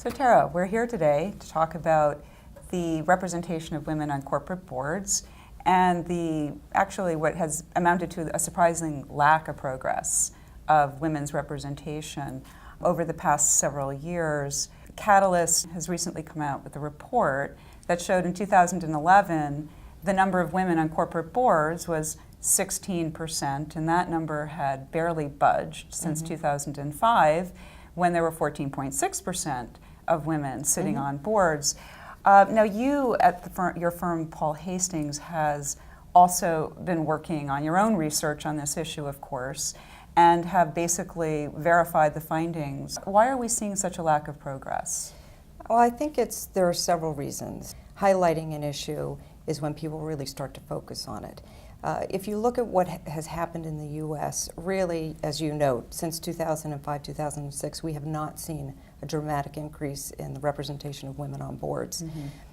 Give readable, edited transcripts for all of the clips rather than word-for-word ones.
So Tara, we're here today to talk about the representation of women on corporate boards and what has amounted to a surprising lack of progress of women's representation over the past several years. Catalyst has recently come out with a report that showed in 2011 the number of women on corporate boards was 16%, and that number had barely budged since 2005, when there were 14.6% of women sitting on boards. Now you at your firm, Paul Hastings, has also been working on your own research on this issue, of course, and have basically verified the findings. Why are we seeing such a lack of progress? Well, I think there are several reasons. Highlighting an issue is when people really start to focus on it. If you look at what has happened in the U.S., really, as you note, since 2005, 2006, we have not seen a dramatic increase in the representation of women on boards.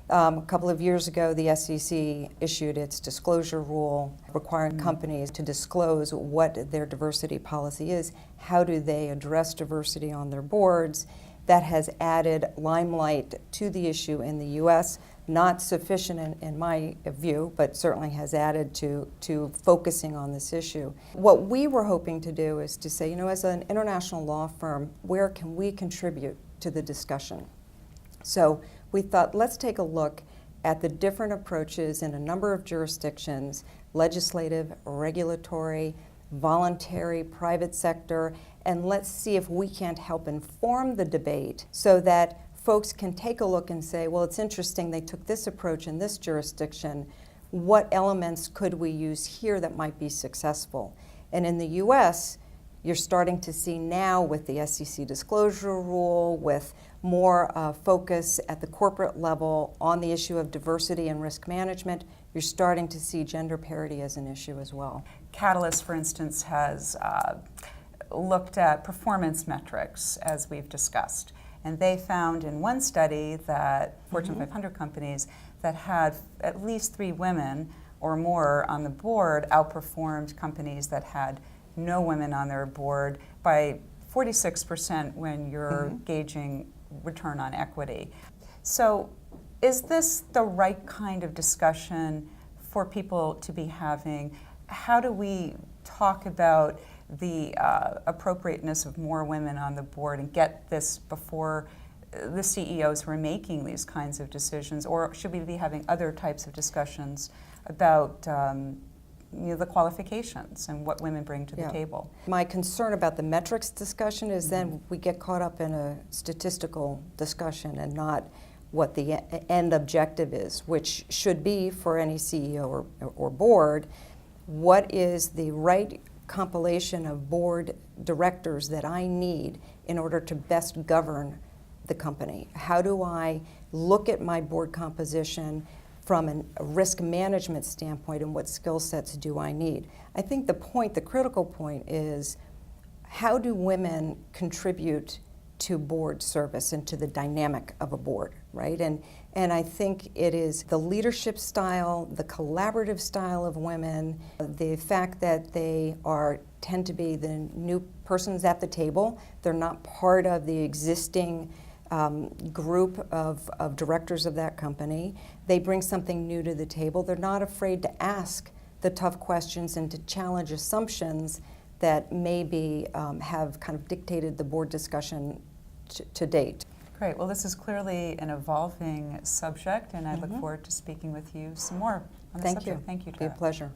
A couple of years ago, the SEC issued its disclosure rule requiring companies to disclose what their diversity policy is. How do they address diversity on their boards? That has added limelight to the issue in the U.S., not sufficient in my view, but certainly has added to focusing on this issue. What we were hoping to do is to say, as an international law firm, where can we contribute to the discussion? So we thought, let's take a look at the different approaches in a number of jurisdictions: legislative, regulatory, voluntary, private sector, and let's see if we can't help inform the debate so that folks can take a look and say, well, it's interesting they took this approach in this jurisdiction. What elements could we use here that might be successful? And in the U.S., you're starting to see now with the SEC disclosure rule, with more focus at the corporate level on the issue of diversity and risk management, you're starting to see gender parity as an issue as well. Catalyst, for instance, has looked at performance metrics, as we've discussed. And they found in one study that Fortune 500 companies that had at least 3 women or more on the board outperformed companies that had no women on their board by 46% when you're gauging return on equity. So is this the right kind of discussion for people to be having? How do we talk about the appropriateness of more women on the board and get this before the CEOs who are making these kinds of decisions? Or should we be having other types of discussions about the qualifications and what women bring to the table? My concern about the metrics discussion is then we get caught up in a statistical discussion and not what the end objective is, which should be for any CEO or board. What is the right compilation of board directors that I need in order to best govern the company? How do I look at my board composition from a risk management standpoint, and what skill sets do I need? I think the critical point is, how do women contribute to board service and to the dynamic of a board, right? And I think it is the leadership style, the collaborative style of women, the fact that they tend to be the new persons at the table. They're not part of the existing group of directors of that company. They bring something new to the table. They're not afraid to ask the tough questions and to challenge assumptions that maybe have kind of dictated the board discussion to date. Great. Well, this is clearly an evolving subject, and I look forward to speaking with you some more on this subject. Thank you. Thank you, Tara. It'd be a pleasure.